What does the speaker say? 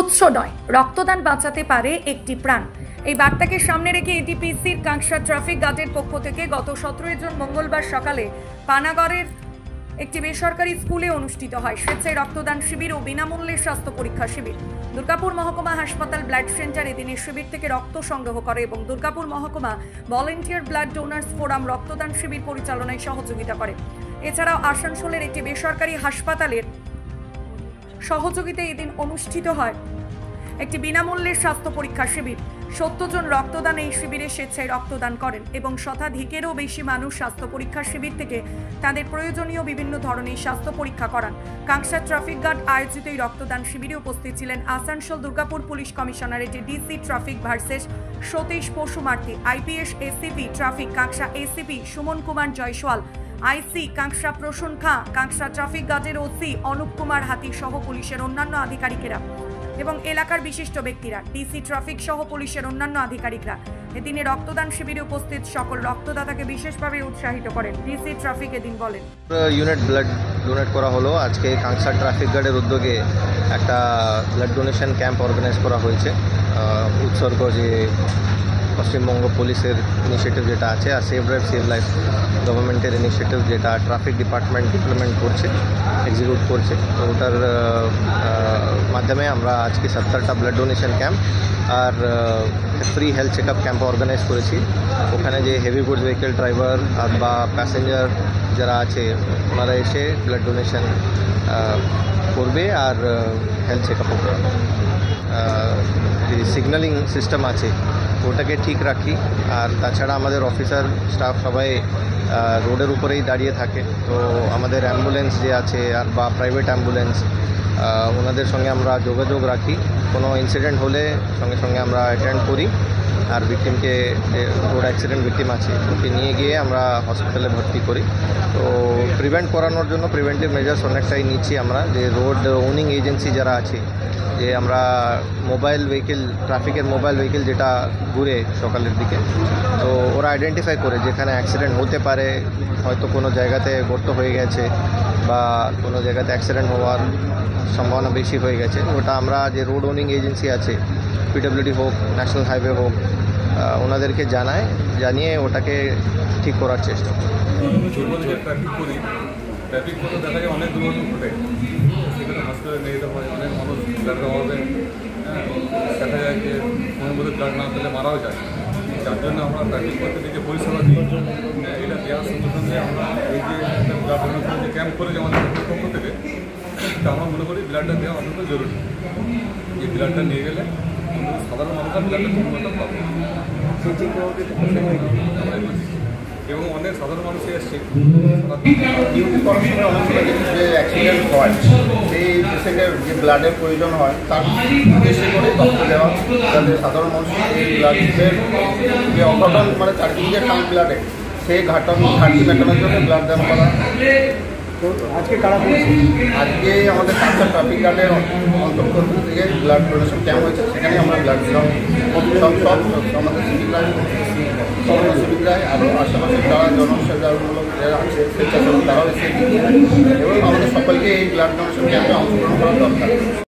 তুচ্ছ নয়, রক্তদান বাঁচাতে পারে একটি প্রাণ। এই বার্তাকে সামনে রেখে এটিপিসির কাঁকসা ট্রাফিক গার্ডের পক্ষ থেকে গত 17 জুন মঙ্গলবার সকালে পানাগড়ের একটি বেসরকারি স্কুলে অনুষ্ঠিত হয় স্বেচ্ছায় রক্তদান শিবির ও বিনামূল্যে স্বাস্থ্য পরীক্ষা শিবির। দুর্গাপুর মহকুমা হাসপাতাল ব্লাড সেন্টার এদিনের শিবির থেকে রক্ত সংগ্রহ করে এবং দুর্গাপুর মহকুমা ভলেন্টিয়ার ব্লাড ডোনার্স ফোরাম রক্তদান শিবির পরিচালনায় সহযোগিতা করে। এছাড়াও আসানসোলের একটি বেসরকারি হাসপাতালের সহযোগিতায় এদিন অনুষ্ঠিত হয় একটি বিনামূল্যের স্বাস্থ্য পরীক্ষা শিবির। 70 জন রক্তদান এই শিবিরে স্বেচ্ছায় রক্তদান করেন এবং শতাধিকেরও বেশি মানুষ স্বাস্থ্য পরীক্ষা শিবির থেকে তাদের প্রয়োজনীয় বিভিন্ন ধরনের স্বাস্থ্য পরীক্ষা করান। কাঁকসা ট্রাফিক গার্ড আয়োজিত এই রক্তদান শিবিরে উপস্থিত ছিলেন আসানসোল দুর্গাপুর পুলিশ কমিশনারেটের ডিসি ট্রাফিক ভার্সেস Satish Pasumarthi, IPS ACP traffic Kanksa ACP Suman Kumar Jaiswal, IC Kanksa Prasun Khan, Kanksa traffic গার্ডের ওসি অনুপ কুমার হাতি সহ পুলিশের অন্যান্য আধিকারিকেরা এবং এলাকার বিশিষ্ট ব্যক্তিরা, ডিসি ট্রাফিক সহ পুলিশের অন্যান্য আধিকারিকরা এদিনে রক্তদান শিবিরে উপস্থিত সকল রক্তদাতাকে বিশেষভাবে উৎসাহিত করেন। ডিসি ট্রাফিক এদিন বলেন, ইউনিট ব্লাড ডোনেট করা হলো। আজকে কাঁকসা ট্রাফিক গার্ডের উদ্যোগে একটা ব্লাড ডোনেশন ক্যাম্প অর্গানাইজ করা হয়েছে। উৎসর্গ যে পশ্চিমবঙ্গ পুলিশের ইনিশিয়েটিভ যেটা আছে আর সেভ ড্রাইভ সেভ লাইফ গভর্নমেন্টের ইনিশিয়েটিভ যেটা ট্রাফিক ডিপার্টমেন্ট ইমপ্লিমেন্ট করছে, এক্সিকিউট করছে, তো ওটার মাধ্যমে আমরা আজকে 70টা ব্লাড ডোনেশন ক্যাম্প আর free health checkup camp organise করেছি। ওখানে যে হেভি গুডস ভেহিকেল ড্রাইভার বা প্যাসেঞ্জার যারা আছে ওনারা এসে ব্লাড ডোনেশন করবে আর হেলথ চেকআপও করাবে। যে সিগন্যালিং সিস্টেম আছে ওটাকে ঠিক রাখি, আর তাছাড়া আমাদের অফিসার স্টাফ সবাই রোডের উপরেই দাঁড়িয়ে থাকে। তো আমাদের অ্যাম্বুলেন্স যে আছে আর বা প্রাইভেট অ্যাম্বুলেন্স ওনাদের সঙ্গে আমরা যোগাযোগ রাখি। কোনো ইনসিডেন্ট হলে সঙ্গে সঙ্গে আমরা অ্যাটেন্ড করি আর ভিকটিমকে, রোড অ্যাক্সিডেন্ট ভিকটিম আছে ওকে নিয়ে গিয়ে আমরা হসপিটালে ভর্তি করি। তো প্রিভেন্ট করানোর জন্য প্রিভেন্টিভ মেজার্স অনেকটাই নিচ্ছি আমরা। যে রোড ওনিং এজেন্সি যারা আছে, যে আমরা মোবাইল ভেহিকেল, ট্রাফিকের মোবাইল ভেহিকেল যেটা ঘুরে সকালের দিকে, তো ওরা আইডেন্টিফাই করে যেখানে অ্যাক্সিডেন্ট হতে পারে, হয়তো কোনো জায়গাতে গর্ত হয়ে গেছে বা কোনো জায়গাতে অ্যাক্সিডেন্ট হওয়ার সম্ভাবনা বেশি হয়ে গেছে, ওটা আমরা যে রোড ওনিং এজেন্সি আছে, পিডব্লিউডি হোক, ন্যাশনাল হাইওয়ে হোক, ওনাদেরকে জানিয়ে ওটাকে ঠিক করার চেষ্টা করি। ট্রাফিক করে দেখা যায় অনেক দুর্ঘটনা ঘটে, সেখানে হসপিটালে নিয়ে যেতে হয়, অনেক মানুষ ব্লাড অভাবে দেখা যায় যে কোনো মধ্যে ব্লাড না পেলে মারাও যায়। যার জন্য আমরা ট্রাফিক করতে যে পরিষেবা দিই, এটা দেওয়ার সঙ্গে সঙ্গে আমরা এই যে ব্লাড ডোনেশন যে ক্যাম্প করেছি আমাদের পক্ষ থেকে, তা আমরা মনে করি ব্লাডটা দেওয়া অত্যন্ত জরুরি। এই ব্লাডটা নিয়ে গেলে সাধারণ মানুষরা ব্লাডটা ঠিকমতো পাবে এবং অনেক সাধারণ মানুষ এসছে। ডিউটি করার সময় অনেক সময় যে অ্যাক্সিডেন্ট হয়, সেই পেশেন্টের যে ব্লাডের প্রয়োজন হয় তার উদ্দেশ্যে করে রক্ত দেওয়া, যাতে সাধারণ মানুষ এই ব্লাডের যে অঘটন মানে চারদিকে টান ব্লাডে সেই ঘাটতি মেটানোর জন্য ব্লাড দান করা। তো আজকে কারা বলছে, আজকে আমাদের কাঁকসা ট্রাফিক গার্ডের অন্তর্গত থেকে ব্লাড ডোনেশন ক্যাম্প হয়েছে, সেখানে আমরা ব্লাড দিলাম। সব আমাদের সিভিকরাই আরও আশেপাশে যারা জনসেবামূলক যারা আছে স্বেচ্ছাসেবক তারাও এসে এবং আমাদের সকলকে এই ব্লাড ডোনেশন ক্যাম্পে অংশগ্রহণ করা দরকার।